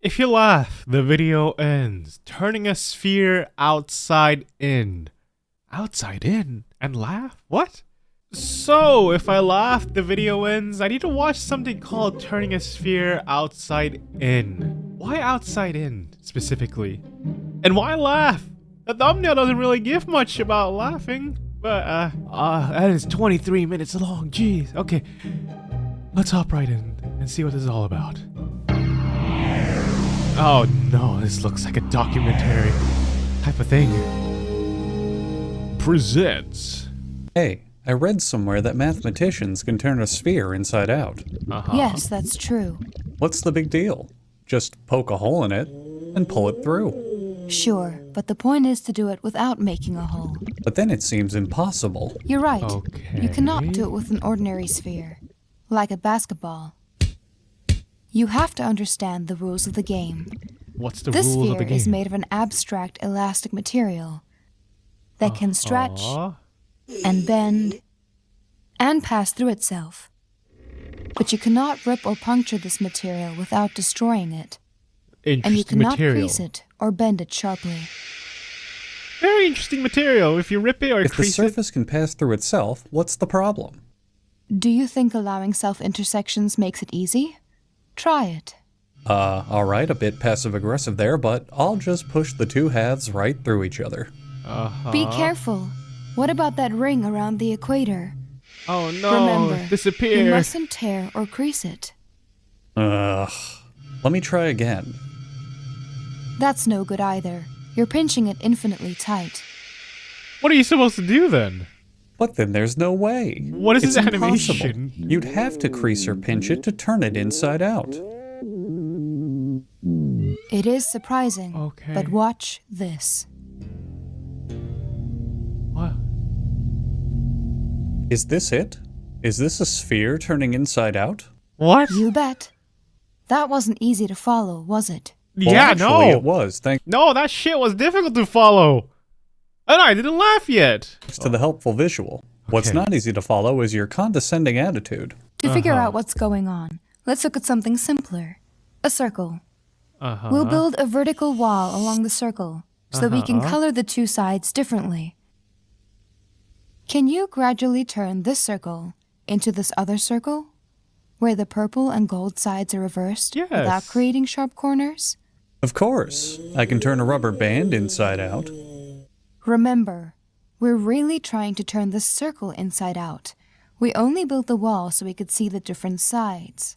If you laugh, the video ends, turning a sphere outside in. Outside in? And laugh? What? So, if I laugh, the video ends, I need to watch something called turning a sphere outside in. Why outside in, specifically? And why laugh? The thumbnail doesn't really give much about laughing. But, that is 23 minutes long, jeez. Okay, let's hop right in and see what this is all about. Oh no, this looks like a documentary type of thing. Presents. Hey, I read somewhere that mathematicians can turn a sphere inside out. Yes, that's true. What's the big deal? Just poke a hole in it and pull it through. Sure, but the point is to do it without making a hole. But then it seems impossible. You're right. Okay. You cannot do it with an ordinary sphere, like a basketball. You have to understand the rules of the game. What's the This rules of sphere the game? is made of an abstract elastic material that can stretch and bend and pass through itself. But you cannot rip or puncture this material without destroying it. And you Interesting cannot material. crease it or bend it sharply. Very interesting material. If you rip it or If the crease it. surface can pass through itself, what's the problem? Do you think allowing self-intersections makes it easy? Try it. Alright, a bit passive-aggressive there, but I'll just push the two halves right through each other. Be careful. What about that ring around the equator? Oh no, Remember, disappear. you mustn't tear or crease it. Let me try again. That's no good either. You're pinching it infinitely tight. What are you supposed to do then? But then there's no way. What is It's this impossible. animation? You'd have to crease or pinch it to turn it inside out. It is surprising, Okay. but watch this. What? Is this it? Is this a sphere turning inside out? What? You bet. That wasn't easy to follow, was it? Well, Yeah, actually, no. it was, No, that shit was difficult to follow. And I didn't laugh yet. thanks to the helpful visual. What's Okay. not easy to follow is your condescending attitude. To figure out what's going on, let's look at something simpler. A circle. Uh-huh. We'll build a vertical wall along the circle so that we can color the two sides differently. Can you gradually turn this circle into this other circle, where the purple and gold sides are reversed Yes. without creating sharp corners? Of course, I can turn a rubber band inside out. Remember, we're really trying to turn this circle inside out. We only built the wall so we could see the different sides.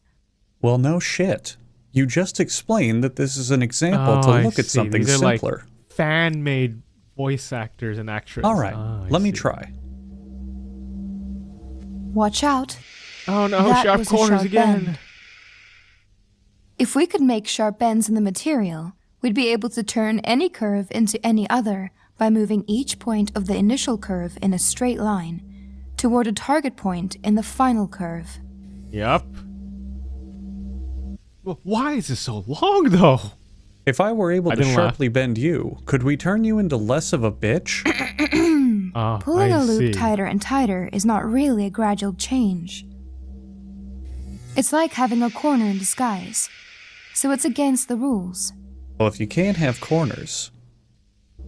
Well, no shit. You just explained that this is an example Oh, to I look at see. something These are like simpler. fan-made voice actors and actresses. All right, Ah, I let me see. try. Watch out. Oh no, That sharp was a corners sharp again. bend. If we could make sharp bends in the material, we'd be able to turn any curve into any other by moving each point of the initial curve in a straight line toward a target point in the final curve. Yup. Well, why is this so long though? If I were able I to didn't laugh. sharply bend you, could we turn you into less of a bitch? Oh, Pulling I a loop see. tighter and tighter is not really a gradual change. It's like having a corner in disguise, so it's against the rules. Well, if you can't have corners,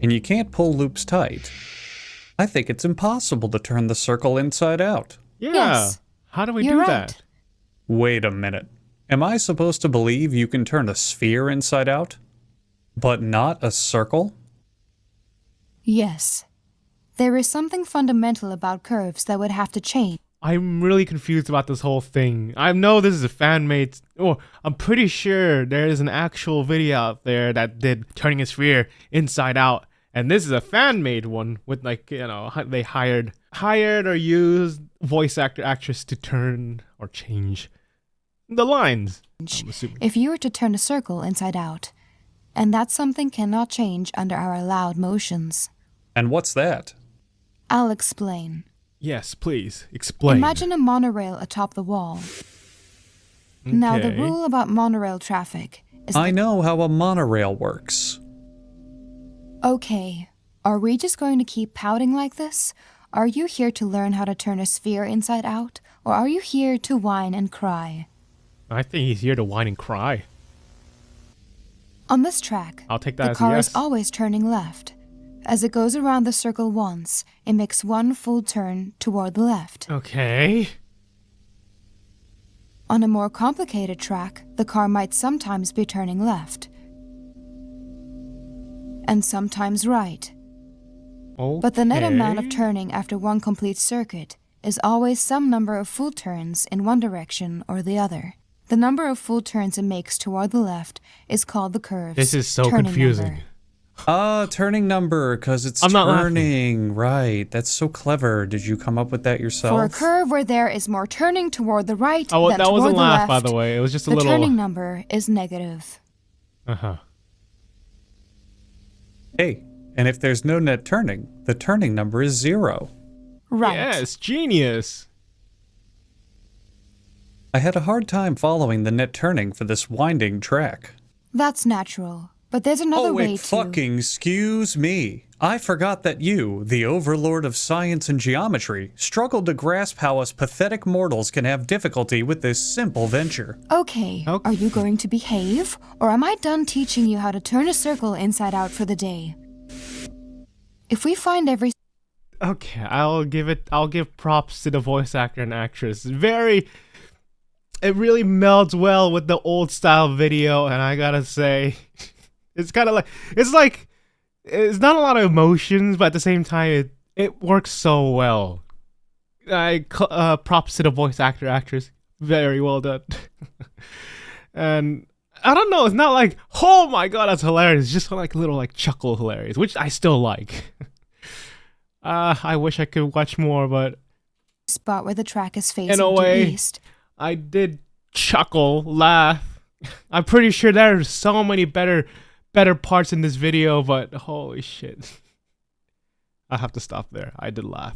and you can't pull loops tight, I think it's impossible to turn the circle inside out. Yeah. Yes. How do we You're do right. that? Wait a minute. Am I supposed to believe you can turn a sphere inside out, but not a circle? Yes. There is something fundamental about curves that would have to change. I'm really confused about this whole thing. I know this is a fan-made... Oh, I'm pretty sure there is an actual video out there that did turning a sphere inside out. And this is a fan-made one with, like, you know, they hired or used voice actress to turn or change the lines. I'm assuming. If you were to turn a circle inside out, and that something cannot change under our allowed motions. And what's that? I'll explain. Yes, please. Explain. Imagine a monorail atop the wall. Now, the Okay. rule about monorail traffic is I know how a monorail works. Okay, are we just going to keep pouting like this? Are you here to learn how to turn a sphere inside out, or are you here to whine and cry? I think he's here to whine and cry. On this track, I'll take that the as a car yes. is always turning left. As it goes around the circle once, it makes one full turn toward the left. Okay. On a more complicated track, the car might sometimes be turning left. And sometimes right. Okay. But the net amount of turning after one complete circuit is always some number of full turns in one direction or the other. The number of full turns it makes toward the left is called the curve's This is so turning confusing. number. Turning number, because it's I'm not turning. Right, that's so clever. Did you come up with that yourself? For a curve where there is more turning toward the right Oh, than that toward wasn't the laugh, left, by the way. It was just a the little. turning number is negative. Uh-huh. Hey, and if there's no net turning, the turning number is 0. Right. Yes, genius. I had a hard time following the net turning for this winding track. That's natural. But there's another Oh, way wait, to... fucking excuse me. I forgot that you, the overlord of science and geometry, struggled to grasp how us pathetic mortals can have difficulty with this simple venture. Okay, Okay. are you going to behave? Or am I done teaching you how to turn a circle inside out for the day? If we find every... Okay, I'll give props to the voice actor and actress. It really melds well with the old style video, and I gotta say, it's kind of like, it's not a lot of emotions, but at the same time, it works so well. Props to the voice actor, actress. Very well done. And I don't know, it's not like, oh my god, that's hilarious. It's just like a little like chuckle hilarious, which I still like. I wish I could watch more, but spot where the track is facing in a due way, east, I did chuckle, laugh. I'm pretty sure there are so many better parts in this video, but holy shit. I have to stop there. I did laugh.